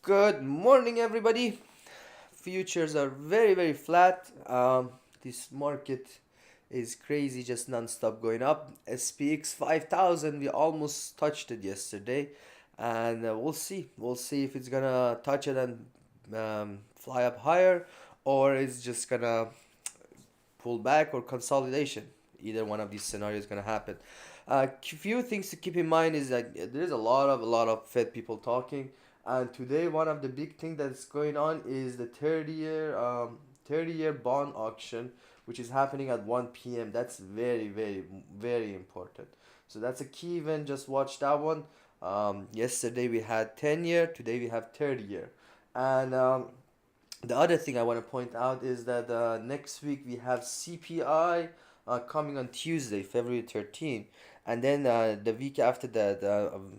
Good morning, everybody. Futures are very flat. This market is crazy, just non-stop going up. SPX 5000, we almost touched it yesterday, and we'll see. We'll see if it's gonna touch it and fly up higher, or it's just gonna pull back or consolidation. Either one of these scenarios is gonna happen. Few things to keep in mind is that there's a lot of Fed people talking, and today one of the big thing that's going on is the 30-year bond auction, which is happening at 1 p.m. That's very important. So that's a key event. Just watch that one. Yesterday we had 10-year, today we have 30-year, and the other thing I want to point out is that next week we have CPI coming on Tuesday, February 13th, and then the week after that,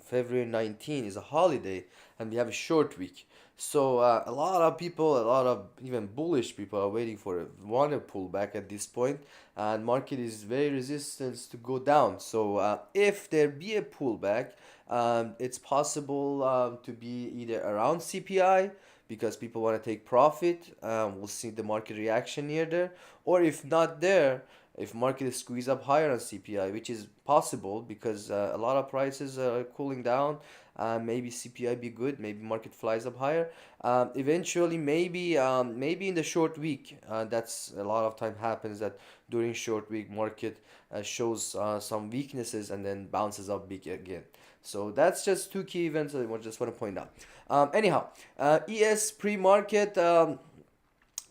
February 19th, is a holiday, and we have a short week. So a lot of people, a lot of even bullish people are waiting for want to pull back at this point, and market is very resistant to go down. So if there be a pullback, it's possible to be either around CPI because people want to take profit. We'll see the market reaction near there, or if not there, if market is squeezed up higher on CPI, which is possible because a lot of prices are cooling down. Maybe CPI be good, maybe market flies up higher. Eventually, maybe in the short week, that's a lot of time happens that during short week market shows some weaknesses and then bounces up big again. So that's just two key events I just want to point out. Anyhow, ES pre-market,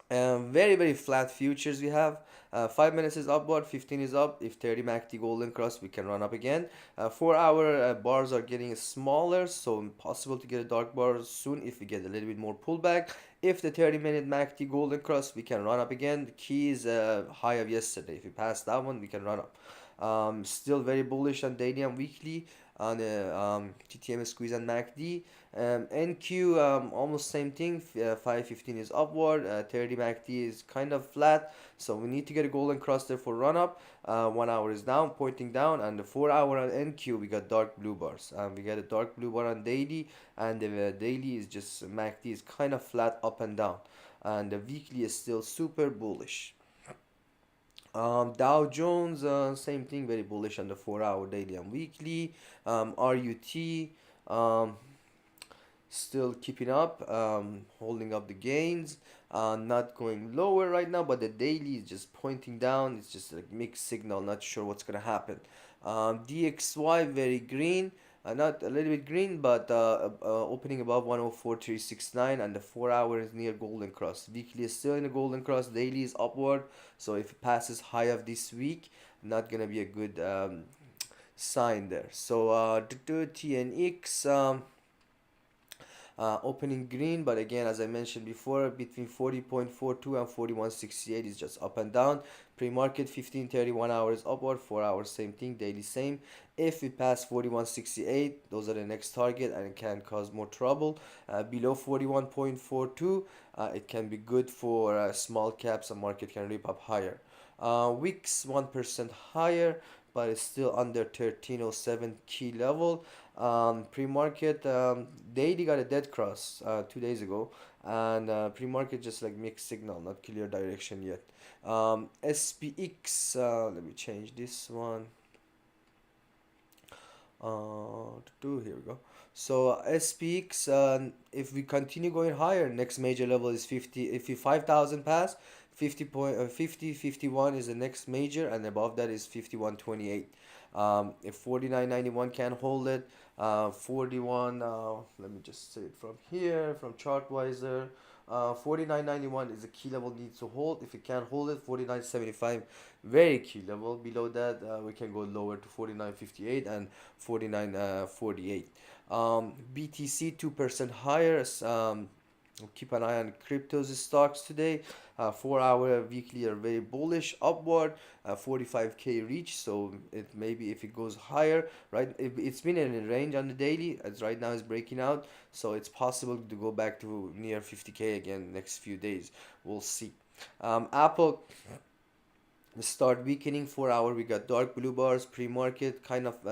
very flat futures we have. 5 minutes is upward, 15 is up. If 30 MACD golden cross, we can run up again. 4 hour bars are getting smaller, so possible to get a dark bar soon if we get a little bit more pullback. If the 30-minute MACD golden cross, we can run up again. The key is high of yesterday. If we pass that one, we can run up. Still very bullish on daily and weekly on the TTM squeeze and MACD. NQ, almost same thing. 515 is upward. 30 MACD is kind of flat. So we need to get a golden cross there for run up. 1 hour is down, pointing down, and the 4 hour on NQ we got dark blue bars. We got a dark blue bar on daily, and the daily is just MACD is kind of flat up and down, and the weekly is still super bullish. Dow Jones, same thing, very bullish on the 4 hour daily and weekly. RUT, still keeping up, holding up the gains, not going lower right now, but the daily is just pointing down. It's just like mixed signal, not sure what's gonna happen. DXY very green, not a little bit green, but opening above 104,369, and the 4 hour is near golden cross. Weekly is still in the golden cross, daily is upward. So if it passes high of this week, not gonna be a good sign there. So TNX, opening green, but again, as I mentioned before, between 40.42 and 41.68 is just up and down. Pre-market 15:31 hours upward, 4 hours same thing, daily same. If we pass 41.68, those are the next target, and it can cause more trouble. Below 41.42, it can be good for small caps, and market can rip up higher. Wix 1% higher, but it's still under 1307 key level. Pre-market, daily got a dead cross 2 days ago, and pre-market just like mixed signal, not clear direction yet. SPX, let me change this one. Here we go. So SPX, if we continue going higher, next major level is 50. If we 5,000 pass, 50 51 is the next major, and above that is 51.28. If 49.91 can hold it, 41. Let me just say it from here, from Chartwiser. 49.91 is a key level needs to hold. If it can't hold it, 49.75 very key level. Below that, we can go lower to 49.58 and 49.48. BTC 2% higher. Keep an eye on cryptos stocks today. 4 hour weekly are very bullish upward. 45K reach. So it maybe if it goes higher, right? It's been in a range on the daily. As right now is breaking out. So it's possible to go back to near 50K again next few days. We'll see. Apple start weakening. 4 hour we got dark blue bars, pre-market kind of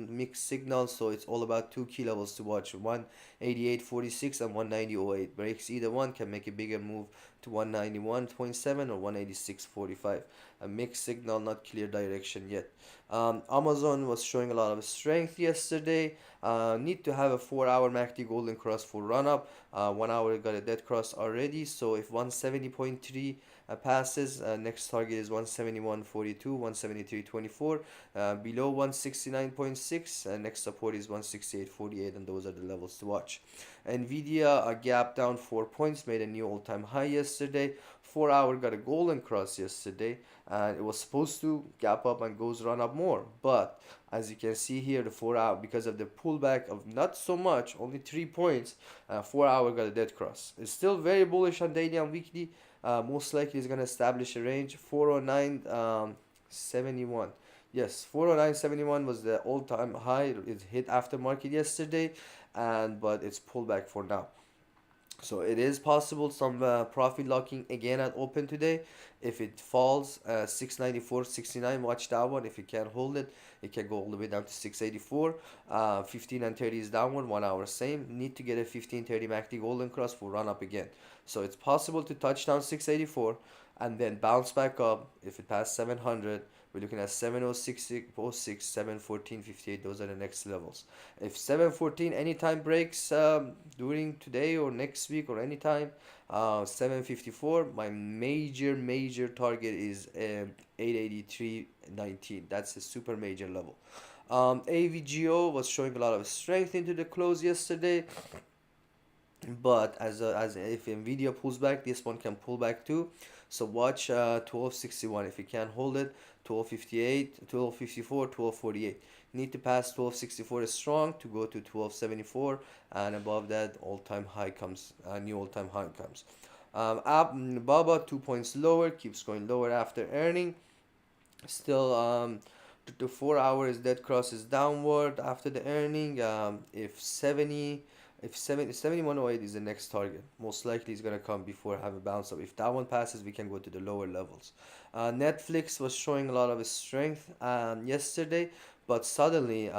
mixed signals, so it's all about two key levels to watch: 188.46 and 190.08. Breaks either one can make a bigger move to 191.7 or 186.45. A mixed signal, not clear direction yet. Amazon was showing a lot of strength yesterday. Need to have a 4 hour MACD golden cross for run up. 1 hour got a dead cross already, so if 170.3 passes. Next target is 171.42, 173.24. Below 169.6, next support is 168.48, and those are the levels to watch. Nvidia, a gap down 4 points, made a new all-time high yesterday. 4 hour got a golden cross yesterday, and it was supposed to gap up and goes run up more, but as you can see here, the 4 hour, because of the pullback of not so much, only 3 points, 4 hour got a dead cross. It's still very bullish on daily and weekly. Most likely is going to establish a range 409.71. Yes, 409.71 was the all-time high. It hit after market yesterday, and but it's pulled back for now. So it is possible some profit locking again at open today. If it falls 694.69, watch that one. If you can't hold it, it can go all the way down to 684. 15 and 30 is downward, 1 hour same. Need to get a 15:30 MACD golden cross for run up again. So it's possible to touch down 684 and then bounce back up. If it passed 700, we're looking at 706.06, 714.58. Those are the next levels. If 714 anytime breaks during today or next week or anytime, 754, my major target is 883.19. That's a super major level. AVGO was showing a lot of strength into the close yesterday, but as if Nvidia pulls back, this one can pull back too. So watch 1261. If you can't hold it, 1258, 1254, 1248. Need to pass 1264 is strong to go to 1274, and above that all-time high comes, new all-time high comes. Baba 2 points lower, keeps going lower after earning. Still, the 4 hours dead cross is downward after the earning. If 70, if 70, 7108 is the next target, most likely it's gonna come before have a bounce up. If that one passes, we can go to the lower levels. Netflix was showing a lot of strength yesterday, but suddenly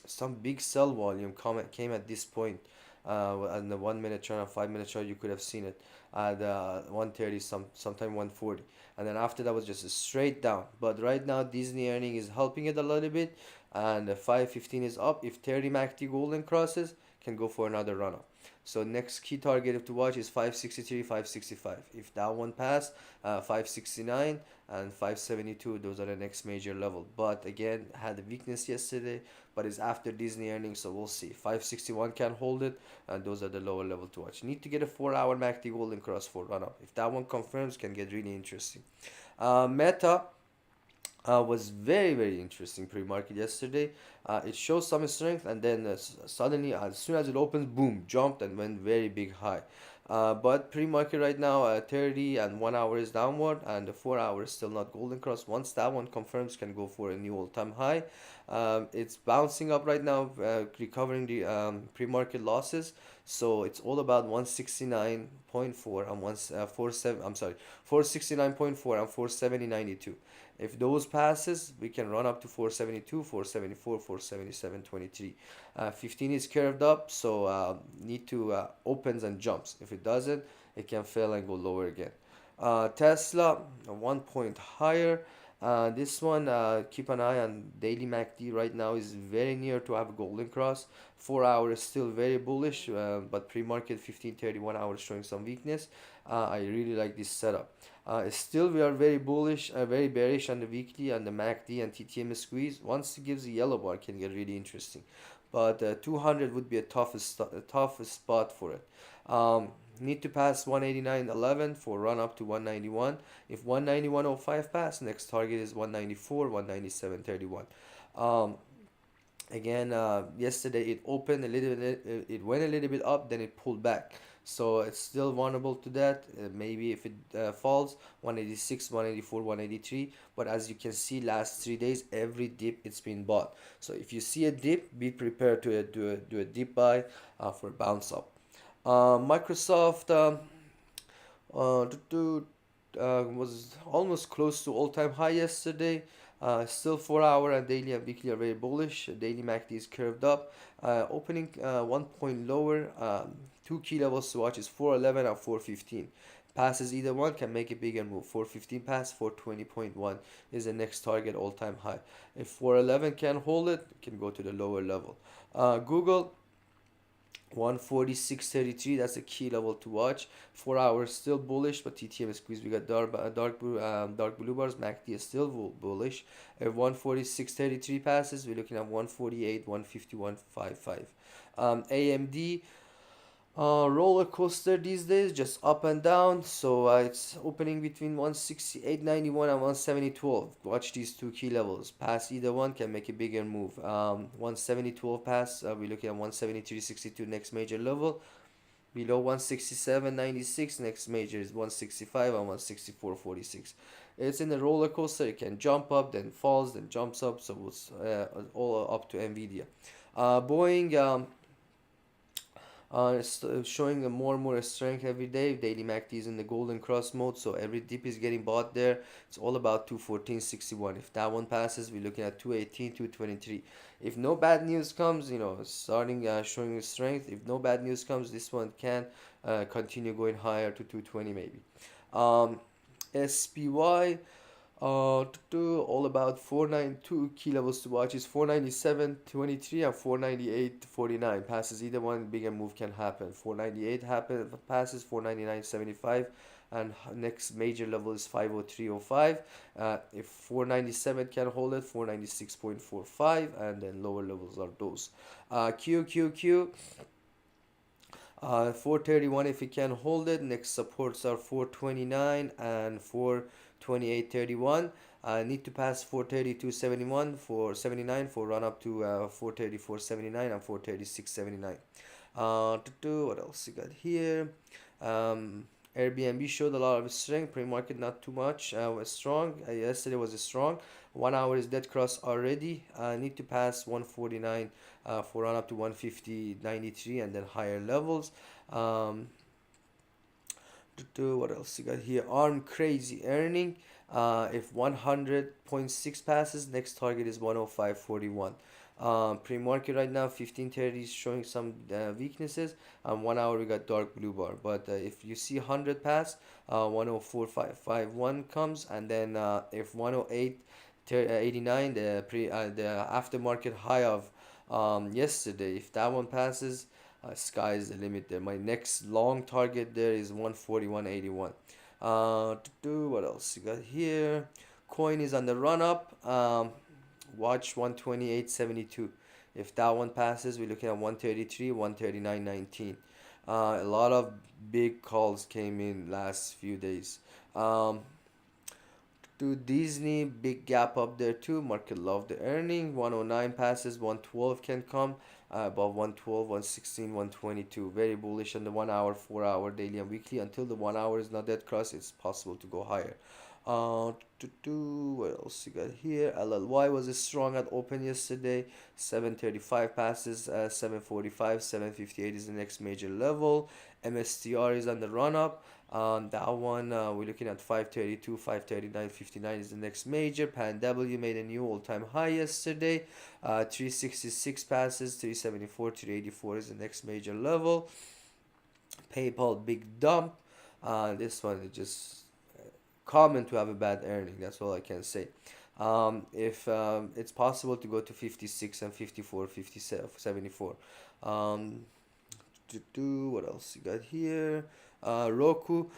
some big sell volume came at this point. And the 1 minute chart and 5 minute chart, you could have seen it at 130, sometime 140, and then after that was just a straight down. But right now Disney earning is helping it a little bit, and 515 is up. If 30 MACD golden crosses, can go for another run up. So next key target to watch is 563, 565. If that one pass, 569 and 572, those are the next major level. But again, had a weakness yesterday, but it's after Disney earnings, so we'll see. 561 can hold it, and those are the lower level to watch. Need to get a 4 hour MACD golden cross for run up. If that one confirms, can get really interesting. Meta was very interesting pre-market yesterday. It shows some strength, and then suddenly, as soon as it opens, boom, jumped and went very big high. But pre-market right now, 30 and 1 hour is downward, and the 4 hour is still not golden cross. Once that one confirms, can go for a new all-time high. It's bouncing up right now, recovering the pre-market losses. So it's all about 169.4 and 147. I'm sorry, 469.4 and 470.92. If those passes, we can run up to 472, 474, 477.23. 15 is curved up, so need to opens and jumps. If it doesn't, it can fail and go lower again. Tesla, 1 point higher. This one, keep an eye on daily MACD right now is very near to have a golden cross. 4 hour is still very bullish, but pre-market 15:30 1 hour showing some weakness. I really like this setup. Still, we are very bullish, very bearish on the weekly and the MACD and TTM squeeze. Once it gives a yellow bar, can get really interesting. But 200 would be a toughest spot for it. Need to pass 189.11 for run up to 191. If 191.05 pass, next target is 194, 197.31. Um, Again, yesterday it opened a little bit, it went a little bit up, then it pulled back. So it's still vulnerable to that. Maybe if it falls, 186, 184, 183. But as you can see, last 3 days, every dip it's been bought. So if you see a dip, be prepared to do a dip buy for a bounce up. Microsoft, uh, was almost close to all-time high yesterday. Still 4 hour and daily and weekly are very bullish. Daily MACD is curved up. Opening 1 point lower. Two key levels to watch is 411 and 415. Passes either one can make a bigger move. 415 pass, 420.1 is the next target all-time high. If 411 can hold it, it can go to the lower level. Google 146.33, that's a key level to watch. 4 hours still bullish, but TTM is squeezed. We got dark blue bars. MACD is still bullish. If 146.33 passes, we're looking at 148, 151.55. AMD roller coaster these days, just up and down. So it's opening between 168.91 and 170.12. Watch these two key levels. Pass either one can make a bigger move. 170.12 pass, we're looking at 173.62 next major level. Below 167.96, next major is 165 and 164.46. It's in the roller coaster. It can jump up, then falls, then jumps up. So it's all up to Nvidia. Boeing. It's showing a more and more strength every day. Daily MACD is in the golden cross mode, so every dip is getting bought there. It's all about 214.61. If that one passes, we're looking at 218, 223. If no bad news comes, it's starting showing strength. If no bad news comes, this one can continue going higher to 220 maybe. SPY. All about 492 key levels to watch is 497.23 and 498.49. Passes either one, bigger move can happen. 498 passes 499.75, and next major level is 503.05. If 497 can hold it, 496.45, and then lower levels are those. QQQ. 431 if it can hold it. Next supports are 429 and 428.31. Need to pass 432.71 for 79 for run up to 434.79 and 436.79. What else you got here? Airbnb showed a lot of strength. Pre-market not too much. Was strong. Yesterday was strong. 1 hour is dead cross already. Need to pass 149 for run up to 150.93 and then higher levels. What else you got here? ARM crazy earning. If 100.6 passes, next target is 105.41. Pre-market right now 15:30 is showing some weaknesses, and 1 hour we got dark blue bar. But if you see 100 pass, 104.551 comes, and then if 108.89, the aftermarket high of yesterday, if that one passes, sky is the limit there. My next long target there is 141.81. What else you got here? Coin is on the run up. Watch 128.72. If that one passes, we're looking at 133, 139.19. A lot of big calls came in last few days. To Disney, big gap up there too. Market love the earning. 109 passes, 112 can come. Above 112, 116, 122. Very bullish on the 1 hour, 4 hour, daily and weekly. Until the 1 hour is not dead cross, it's possible to go higher. What else you got here? LLY was strong at open yesterday. 735 passes, 745, 758 is the next major level. MSTR is on the run up. That one we're looking at 532, 539, 59 is the next major. Pan W made a new all-time high yesterday. 366 passes, 374, 384 is the next major level. PayPal big dump. This one is just common to have a bad earning. That's all I can say. If it's possible to go to 56 and 54, 57, 74. What else you got here? Roku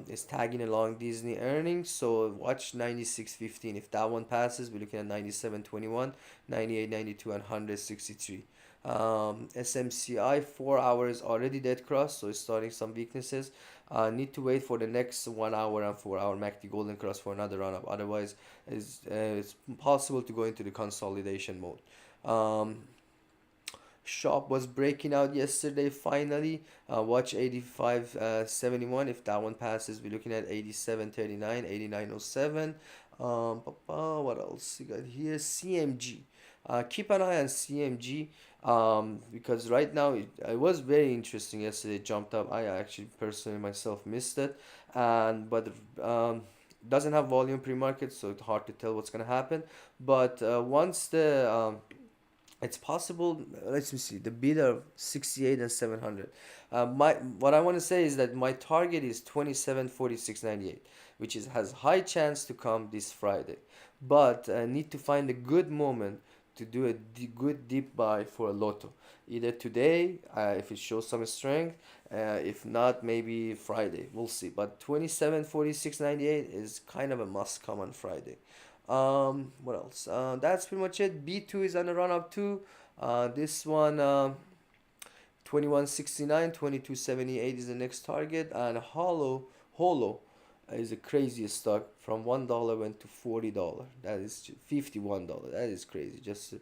is tagging along Disney earnings, so watch 96.15. If that one passes, we're looking at 97.21, 98.92, and 163. SMCI 4 hours already dead cross, so it's starting some weaknesses. Need to wait for the next 1 hour and 4 hour MACD golden cross for another run up. Otherwise, it's possible to go into the consolidation mode. Shop was breaking out yesterday finally. Watch 85.71. If that one passes, we're looking at 87.39, 89.07. What else you got here? CMG. Keep an eye on CMG, because right now it was very interesting yesterday. It jumped up. I actually personally myself missed it, and but doesn't have volume pre-market, so it's hard to tell what's gonna happen. But once the it's possible. Let me see. The bid are 68 and 700. My what I want to say is that my target is 27.46.98, which is has high chance to come this Friday, but need to find a good moment to do a good deep buy for a lotto. Either today, if it shows some strength. If not, maybe Friday. We'll see. But 27.46.98 is kind of a must come on Friday. What else? That's pretty much it. B2 is on the run up too. This one, 2169, 2278 is the next target, and Holo is the craziest stock. From $1 went to $40. That is $51. That is crazy. Just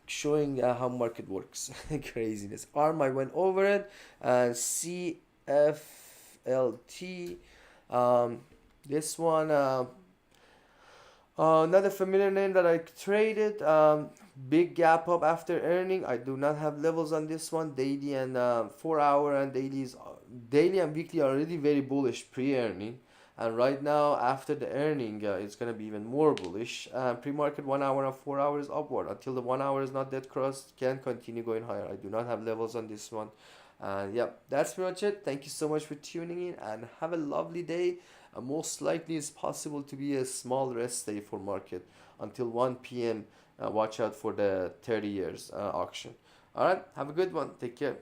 showing how market works. Craziness. ARM, I went over it. CFLT. Um, this one. Another familiar name that I traded. Big gap up after earning. I do not have levels on this one. Daily and 4 hour and daily and weekly are already very bullish pre-earning. And right now, after the earning, it's gonna be even more bullish. Pre-market 1 hour and 4 hours upward. Until the 1 hour is not dead crossed, can continue going higher. I do not have levels on this one. And yeah, that's pretty much it. Thank you so much for tuning in and have a lovely day. Most likely it's possible to be a small rest day for market until 1 p.m. Watch out for the 30 years auction. All right, have a good one. Take care.